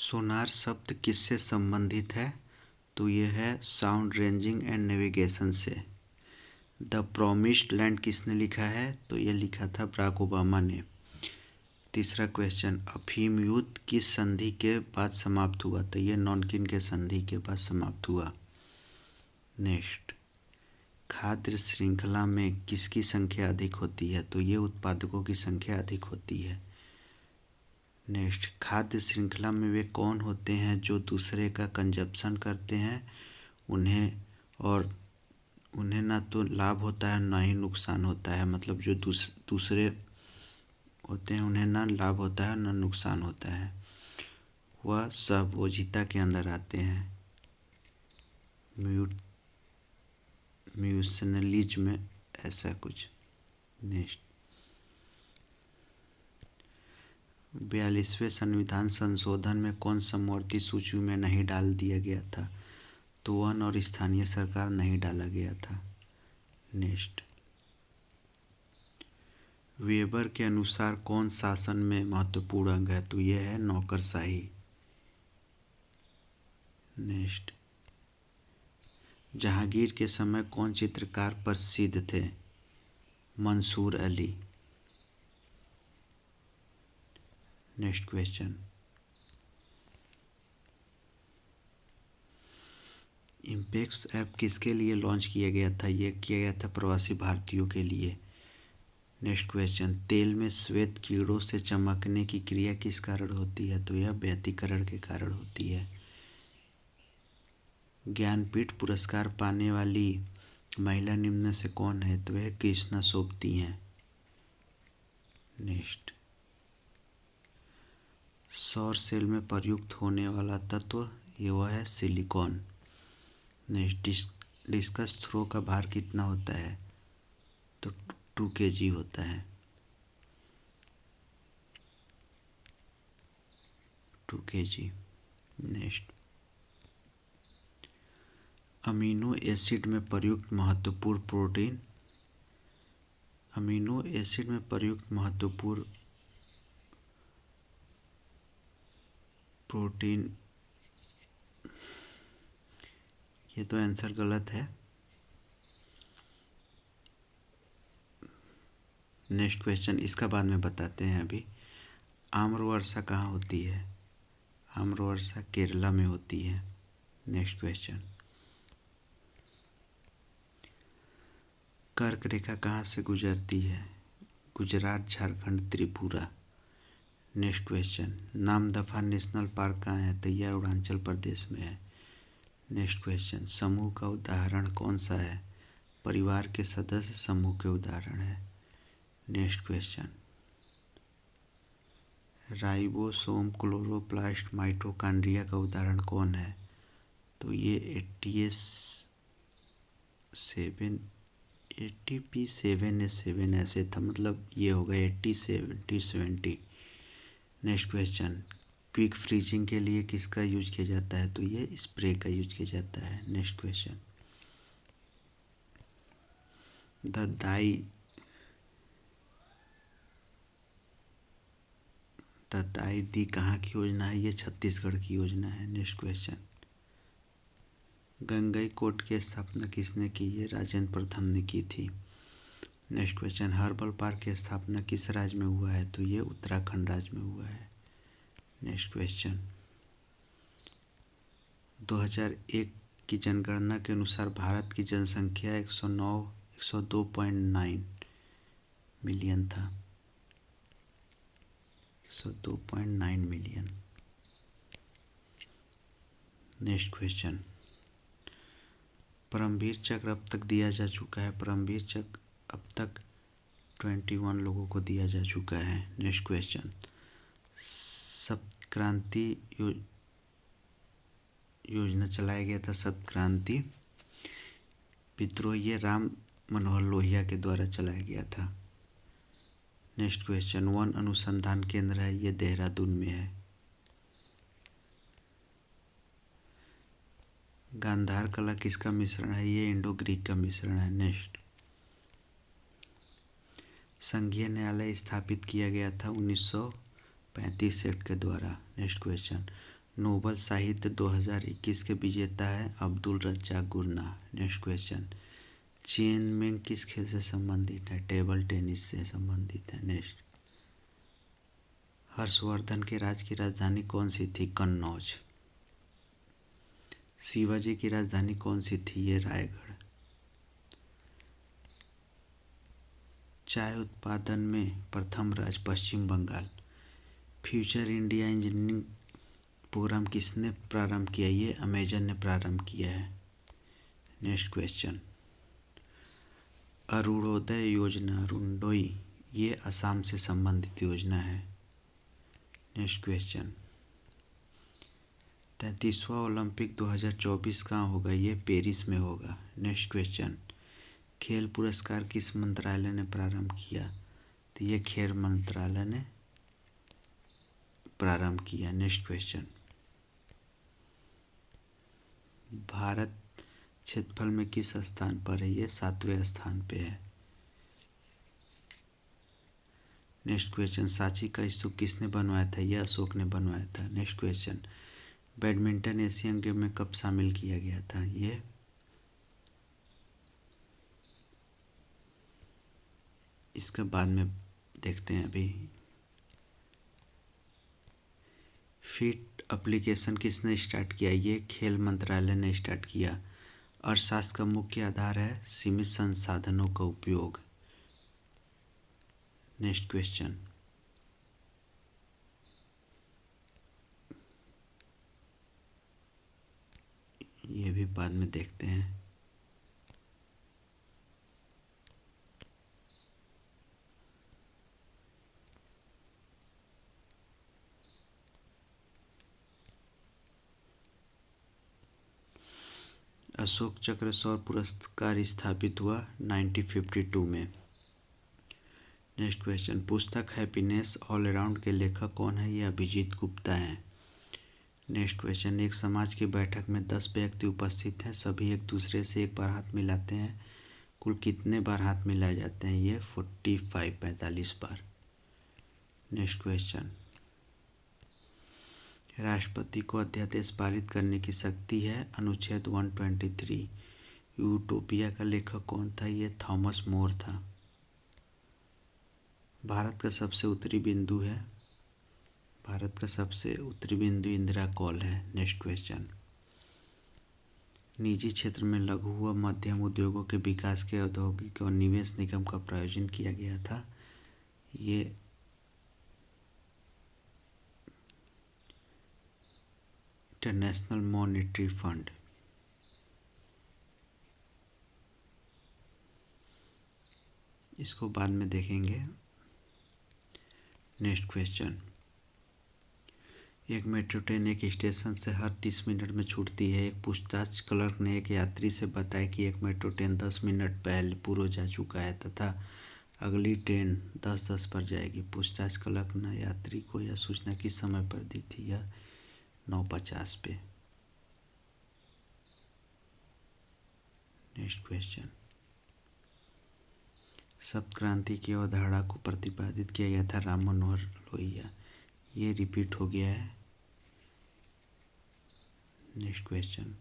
सोनार शब्द किससे संबंधित है? तो ये है साउंड रेंजिंग एंड नेविगेशन से। द प्रॉमिस्ड लैंड किसने लिखा है? तो ये लिखा था बराक ओबामा ने। तीसरा क्वेश्चन, अफीम युद्ध किस संधि के बाद समाप्त हुआ? तो ये नॉनकिन के संधि के बाद समाप्त हुआ। नेक्स्ट, खाद्य श्रृंखला में किसकी संख्या अधिक होती है? तो ये उत्पादकों की संख्या अधिक होती है। नेक्स्ट, खाद्य श्रृंखला में वे कौन होते हैं जो दूसरे का कंजप्शन करते हैं उन्हें ना तो लाभ होता है ना ही नुकसान होता है। मतलब जो दूसरे होते हैं उन्हें ना लाभ होता है ना नुकसान होता है, वह सहभोजिता के अंदर आते हैं, म्यूसनलिज्म ऐसा कुछ। नेक्स्ट, 42वें संविधान संशोधन में कौन समवर्ती सूची में नहीं डाल दिया गया था? तो वन और स्थानीय सरकार नहीं डाला गया था। नेक्स्ट, वेबर के अनुसार कौन शासन में महत्वपूर्ण अंग है? तो यह है नौकरशाही। नेक्स्ट, जहांगीर के समय कौन चित्रकार प्रसिद्ध थे? Mansoor Ali. Next question, Impex app किसके लिए लॉन्च किया गया था? यह किया गया था प्रवासी भारतीयों के लिए। नेक्स्ट क्वेश्चन, तेल में श्वेत कीड़ों से चमकने की क्रिया किस कारण होती है? तो यह व्यतिकरण के कारण होती है। ज्ञानपीठ पुरस्कार पाने वाली महिला निम्न से कौन है? तो यह कृष्णा सोबती हैं। नेक्स्ट, सौर सेल में प्रयुक्त होने वाला तत्व वह है सिलिकॉन। नेक्स्ट, डिस्कस थ्रो का भार कितना होता है? तो 2 kg होता है। 2 kg। नेक्स्ट, अमीनो एसिड में प्रयुक्त महत्वपूर्ण प्रोटीन। अमीनो एसिड में प्रयुक्त महत्वपूर्ण प्रोटीन, ये तो आंसर गलत है। नेक्स्ट क्वेश्चन, इसका बाद में बताते हैं। अभी आम्रवर्षा कहाँ होती है? आम्रवर्षा केरला में होती है। नेक्स्ट क्वेश्चन, कर्क रेखा कहाँ से गुजरती है? Gujarat, Jharkhand, Tripura. Next question, Namdapha national park कहाँ है? तो यह अरुणाचल प्रदेश में है। नेक्स्ट क्वेश्चन, समूह का उदाहरण कौन सा है? परिवार के सदस्य समूह के उदाहरण है। Next question, ribosome, chloroplast, mitochondria का उदाहरण कौन है? तो ये ATP7A7 ऐसे था, मतलब ये होगा 80-70-70। नेक्स्ट क्वेश्चन, क्विक फ्रीजिंग के लिए किसका यूज किया जाता है? तो ये स्प्रे का यूज किया जाता है। नेक्स्ट क्वेश्चन, ददाई दी कहाँ की योजना है? ये छत्तीसगढ़ की योजना है। नेक्स्ट क्वेश्चन, गंगईकोट की स्थापना किसने की? ये राजेंद्र प्रथम ने की थी। नेक्स्ट क्वेश्चन, हर्बल पार्क की स्थापना किस राज्य में हुआ है? तो ये उत्तराखंड राज्य में हुआ है। नेक्स्ट क्वेश्चन, 2001 की जनगणना के अनुसार भारत की जनसंख्या 102.9 मिलियन था। 102.9 मिलियन। नेक्स्ट क्वेश्चन, परमवीर चक्र अब तक दिया जा चुका है। परमवीर चक्र अब तक 21 लोगों को दिया जा चुका है। नेक्स्ट क्वेश्चन, सप्तक्रांति योजना चलाया गया था। सप्तक्रांति विद्रोह, ये राम मनोहर लोहिया के द्वारा चलाया गया था। नेक्स्ट क्वेश्चन, वन अनुसंधान केंद्र है, ये देहरादून में है। गांधार कला किसका मिश्रण है? ये इंडो ग्रीक का मिश्रण है। नेक्स्ट, संघीय न्यायालय स्थापित किया गया था 1935 एक्ट के द्वारा। नेक्स्ट क्वेश्चन, नोबल साहित्य 2021 के विजेता है अब्दुल रज्जाक गुरना। नेक्स्ट क्वेश्चन, चेनमेंग किस खेल से संबंधित है? टेबल टेनिस से संबंधित है। नेक्स्ट, हर्षवर्धन के राज्य की राजधानी कौन सी थी? कन्नौज। शिवाजी की राजधानी कौन सी थी? ये रायगढ़। चाय उत्पादन में प्रथम राज्य Paschim Bengal. Future India engineering programme किसने प्रारंभ किया? ये अमेजन ने प्रारंभ किया है। नेक्स्ट क्वेश्चन, अरुणोदय योजना अरुणोदय ये असम से संबंधित योजना है। नेक्स्ट क्वेश्चन, 33वां ओलंपिक 2024 कहाँ होगा? ये पेरिस में होगा। नेक्स्ट क्वेश्चन, खेल पुरस्कार किस मंत्रालय ने प्रारंभ किया? तो ये खेल मंत्रालय ने प्रारंभ किया। नेक्स्ट क्वेश्चन, भारत क्षेत्रफल में किस स्थान पर है? ये 7वें स्थान पे है। नेक्स्ट क्वेश्चन, सांची का स्तूप किसने बनवाया था? यह अशोक ने बनवाया था। Next question, badminton Asian game में कब शामिल किया गया था? ये इसके बाद में देखते हैं। अभी फिट एप्लीकेशन किसने स्टार्ट किया? ये खेल मंत्रालय ने स्टार्ट किया। अर्थशास्त्र का मुख्य आधार है सीमित संसाधनों का उपयोग। नेक्स्ट क्वेश्चन, ये भी बाद में देखते हैं। अशोक चक्र सौर पुरस्कार स्थापित हुआ 1952 में। नेक्स्ट क्वेश्चन, पुस्तक हैप्पीनेस ऑल अराउंड के लेखक कौन है? ये अभिजीत गुप्ता हैं। नेक्स्ट क्वेश्चन, एक समाज की बैठक में 10 व्यक्ति उपस्थित हैं, सभी एक दूसरे से एक बार हाथ मिलाते हैं, कुल कितने बार हाथ मिलाए जाते हैं? ये 45 बार। नेक्स्ट क्वेश्चन, राष्ट्रपति को अध्यादेश पारित करने की शक्ति है, अनुच्छेद 123। यूटोपिया का लेखक कौन था? ये थॉमस मोर था। भारत का सबसे उत्तरी बिंदु इंदिरा कॉल है। नेक्स्ट क्वेश्चन, निजी क्षेत्र में लघु व मध्यम उद्योगों के विकास के औद्योगिक और निवेश निगम का प्रायोजन किया गया था। ये इंटरनेशनल मॉनेटरी फंड। इसको बाद में देखेंगे। नेक्स्ट क्वेश्चन, एक मेट्रो ट्रेन एक स्टेशन से हर 30 मिनट में छूटती है। एक पूछताछ क्लर्क ने एक यात्री से बताया कि एक मेट्रो ट्रेन 10 मिनट पहले पूर्व जा चुका है तथा अगली ट्रेन 10:10 पर जाएगी। पूछताछ क्लर्क ने यात्री को यह सूचना किस समय पर दी थी? यह 9:50 पे। नेक्स्ट क्वेश्चन, सप्त क्रांति की अवधारणा को प्रतिपादित किया गया था राम मनोहर लोहिया। ये रिपीट हो गया है। नेक्स्ट क्वेश्चन,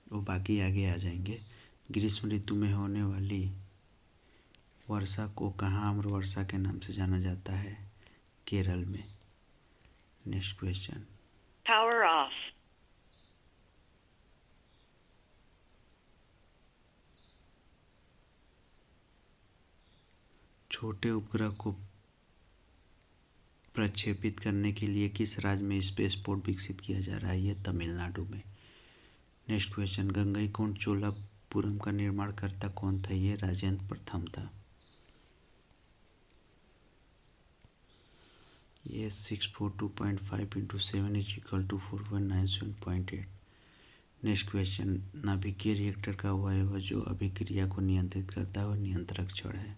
वो बाकी आगे आ जाएंगे। ग्रीष्म ऋतु में होने वाली वर्षा को कहाँ आम्र वर्षा के नाम से जाना जाता है? केरल में। Next question, Power off. छोटे उपग्रह को प्रक्षेपित करने के लिए किस राज्य में स्पेसपोर्ट विकसित किया जा रहा है? ये तमिलनाडु में। नेक्स्ट क्वेश्चन, गंगईकोंड चोलापुरम का निर्माणकर्ता कौन था? ये राजेंद्र प्रथम था। ये 642.5 × 7 = 4.97.8। नेक्स्ट क्वेश्चन, नाभिकीय रिएक्टर का अवयव जो अभिक्रिया को नियंत्रित करता है वह नियंत्रक छड़ है।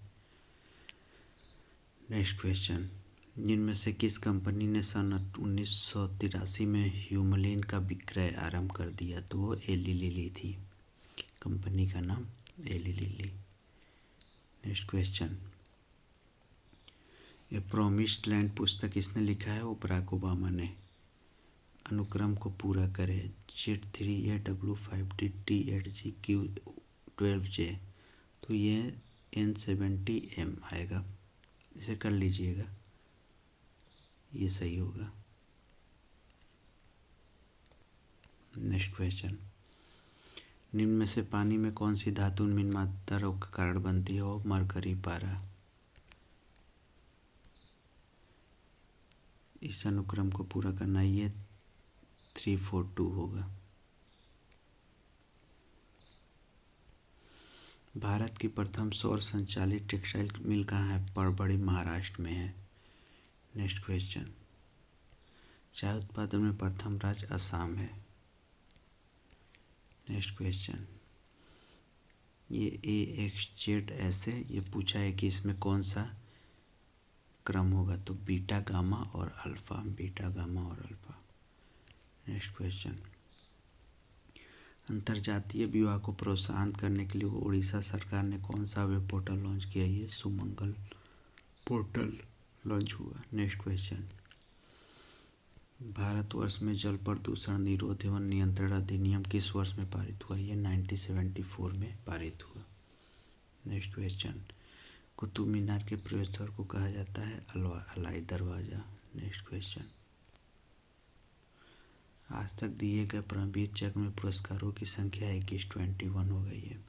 नेक्स्ट क्वेश्चन, जिनमें से किस कंपनी ने सन 1983 में ह्यूमलिन का विक्रय आरंभ कर दिया? तो वो एली लिली थी। कंपनी का नाम एली लिली। नेक्स्ट क्वेश्चन, ये प्रॉमिस्ड लैंड पुस्तक किसने लिखा है? वो बराक ओबामा ने। अनुक्रम को पूरा करें। Z3AW5DTHGQ12J, तो ये N70M आएगा। इसे कर लीजिएगा, ये सही होगा। नेक्स्ट क्वेश्चन, निम्न में से पानी में कौन सी धातु निम्न मात्रा रोग का कारण बनती है? और मरकरी, पारा। इस अनुक्रम को पूरा करना, ये 342 होगा। भारत की प्रथम सौर संचालित टेक्सटाइल मिल कहाँ है? परभणी, महाराष्ट्र में है। नेक्स्ट क्वेश्चन, चाय उत्पादन में प्रथम राज्य असम है। नेक्स्ट क्वेश्चन, ये AXZ है, ये पूछा है कि इसमें कौन सा क्रम होगा, तो बीटा, गामा और अल्फा। बीटा, गामा और अल्फा। नेक्स्ट क्वेश्चन, अंतर्जातीय विवाह को प्रोत्साहन करने के लिए उड़ीसा सरकार ने कौन सा वेब पोर्टल लॉन्च किया? ये सुमंगल पोर्टल लॉन्च हुआ। नेक्स्ट क्वेश्चन, भारतवर्ष में जल प्रदूषण निरोध एवं नियंत्रण अधिनियम किस वर्ष में पारित हुआ? ये 1974 में पारित हुआ। नेक्स्ट क्वेश्चन, कुतुब मीनार के प्रवेश द्वार को कहा जाता है अलाई दरवाज़ा। नेक्स्ट क्वेश्चन, आज तक दिए गए परमवीर चक्र में पुरस्कारों की संख्या 21 हो गई है।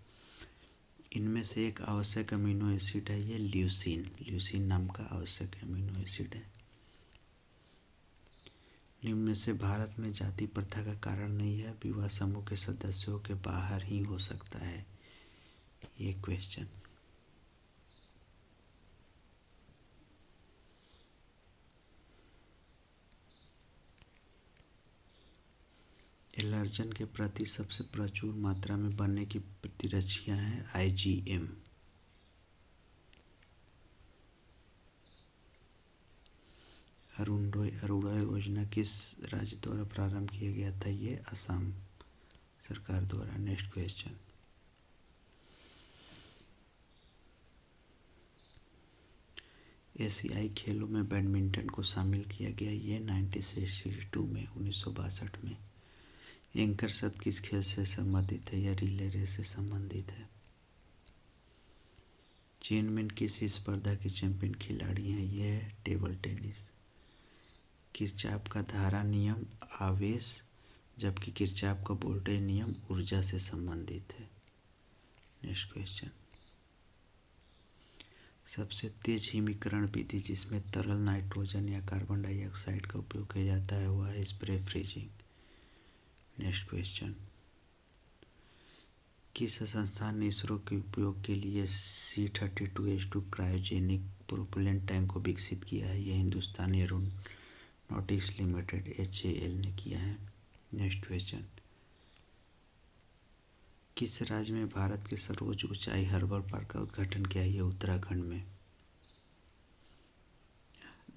इनमें से एक आवश्यक अमीनो एसिड है, ये ल्यूसीन। ल्यूसीन नाम का आवश्यक अमीनो एसिड है। निम्न में से भारत में जाति प्रथा का कारण नहीं है, विवाह समूह के सदस्यों के बाहर ही हो सकता है। ये क्वेश्चन, एलर्जन के प्रति सबसे प्रचुर मात्रा में बनने की प्रतिरक्षियां हैं IgM। अरुणोदय योजना किस राज्य द्वारा प्रारंभ किया गया था? ये असम सरकार द्वारा। नेक्स्ट क्वेश्चन, एशियाई खेलों में बैडमिंटन को शामिल किया गया, ये 1962 में, 1962 में। एंकर शब्द किस खेल से संबंधित है? यह रिले रेस से संबंधित है। चेनमेन किस स्पर्धा के चैंपियन खिलाड़ी हैं? यह है टेबल टेनिस। किरचॉफ का धारा नियम आवेश, जबकि किरचॉफ का वोल्टेज नियम ऊर्जा से संबंधित है। नेक्स्ट क्वेश्चन, सबसे तेज हिमीकरण विधि जिसमें तरल नाइट्रोजन या कार्बन डाइऑक्साइड का उपयोग किया जाता है वह है स्प्रे फ्रीजिंग। नेक्स्ट क्वेश्चन, किस संस्थान ने इसरो के उपयोग के लिए C-32H2 क्रायोजेनिक प्रोपेलेंट टैंक को विकसित किया है? यह हिंदुस्तान एरोनॉटिक्स लिमिटेड HAL ने किया है। नेक्स्ट क्वेश्चन, किस राज्य में भारत के सर्वोच्च ऊंचाई हर्बल पार्क का उद्घाटन किया? यह उत्तराखंड में।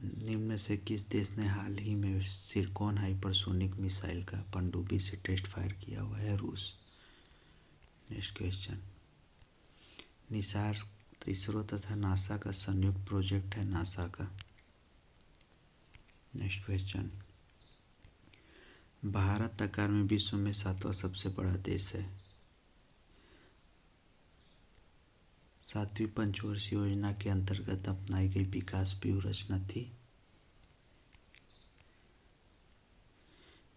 निम्न में से किस देश ने हाल ही में सिरकॉन हाइपरसोनिक मिसाइल का पनडुब्बी से टेस्ट फायर किया हुआ है? रूस। नेक्स्ट क्वेश्चन, निसार इसरो तथा नासा का संयुक्त प्रोजेक्ट है, नासा का। नेक्स्ट क्वेश्चन, भारत आकार में विश्व में 7वां सबसे बड़ा देश है। 7वीं पंचवर्षीय योजना के अंतर्गत अपनाई गई विकास व्यूहरचना थी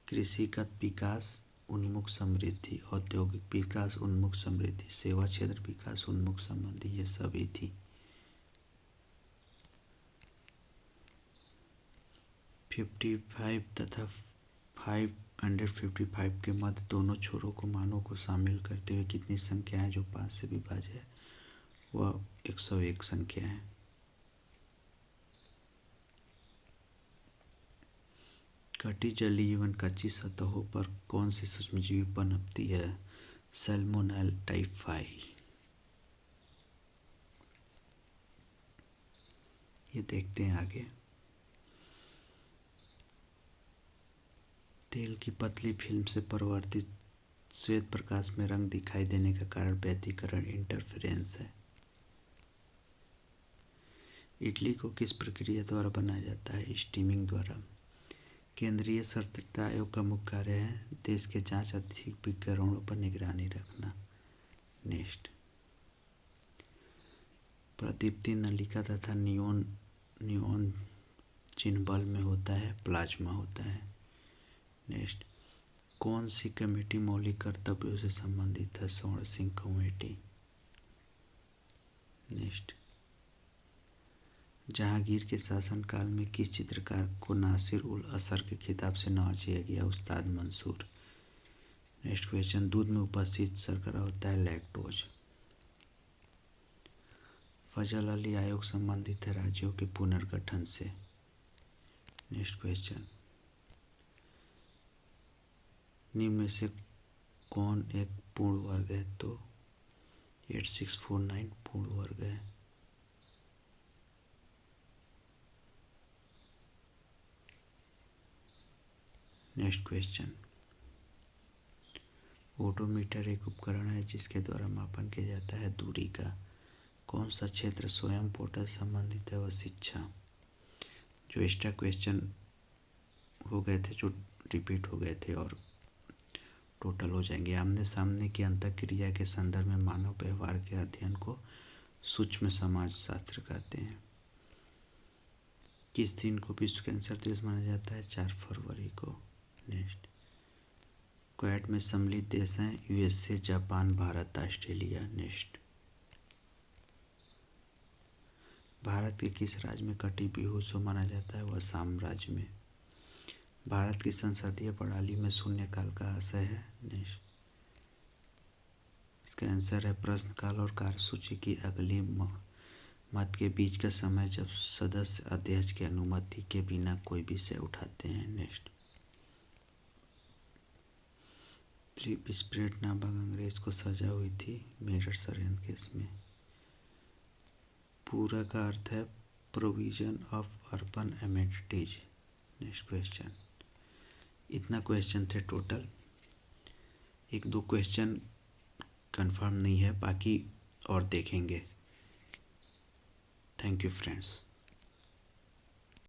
कृषिगत विकास उन्मुख समृद्धि, औद्योगिक विकास उन्मुख समृद्धि, सेवा क्षेत्र विकास उन्मुख संबंधी, ये सभी थी। 55 तथा 555 के मध्य दोनों छोरों को मानों को शामिल करते हुए कितनी संख्या है जो 5 से विभाज्य है? वह 101 संख्या है। कटी जलीय एवं कच्ची सतहों पर कौन सी सूक्ष्मजीवी पनपती है? Salmonella typhi. ये देखते हैं आगे। तेल की पतली फिल्म से परावर्तित श्वेत प्रकाश में रंग दिखाई देने का कारण व्यतिकरण इंटरफेरेंस है। इडली को किस प्रक्रिया द्वारा बनाया जाता है? स्टीमिंग द्वारा। केंद्रीय सतर्कता आयोग का मुख्य कार्य है देश के जांच आर्थिक प्रकरणों पर निगरानी रखना। नेक्स्ट, प्रदीप्ति नलिका तथा नियॉन चिन्ह बल्ब में होता है, प्लाज्मा होता है। नेक्स्ट, कौन सी कमेटी मौलिक कर्तव्यों से संबंधित है? स्वर्ण सिंह कमेटी। नेक्स्ट, जहांगीर के शासनकाल में किस चित्रकार को नासिर उल असर के खिताब से नवाजा गया? उस्ताद मंसूर। नेक्स्ट क्वेश्चन, दूध में उपस्थित शर्करा होता है लैक्टोज। फजल अली आयोग संबंधित है राज्यों के पुनर्गठन से। नेक्स्ट क्वेश्चन, निम्न में से कौन एक पूर्ण वर्ग है? तो 8649 पूर्ण वर्ग है। नेक्स्ट क्वेश्चन, ओडोमीटर एक उपकरण है जिसके द्वारा मापन किया जाता है दूरी का। कौन सा क्षेत्र स्वयं पोर्टल संबंधित है? वह शिक्षा। जो एक्स्ट्रा क्वेश्चन हो गए थे, जो रिपीट हो गए थे और टोटल हो जाएंगे। आमने सामने की अंतःक्रिया के संदर्भ में मानव व्यवहार के अध्ययन को सूक्ष्म समाज शास्त्र कहते हैं। किस दिन को विश्व कैंसर दिवस मनाया जाता है? 4 फरवरी को। नेक्स्ट, क्वाड में सम्मिलित देश हैं USA, Japan, Bharat, Australia. Next, Bharat के किस राज्य में कटी बिहू उत्सव मनाया जाता है? वह असम राज्य में। भारत की संसदीय प्रणाली में शून्यकाल का आशय है। नेक्स्ट, इसका आंसर है प्रश्नकाल और कार्यसूची की अगली मत के बीच का समय जब सदस्य अध्यक्ष की अनुमति के बिना कोई विषय उठाते हैं। नेक्स्ट, ट्रिप स्प्रेड नामक अंग्रेज को सजा हुई थी मेरठ षड्यंत्र केस में। पूरा का अर्थ है provision of urban amenities. Next question, इतना क्वेश्चन थे टोटल। 1-2 क्वेश्चन कंफर्म नहीं है, बाकी और देखेंगे। Thank you friends.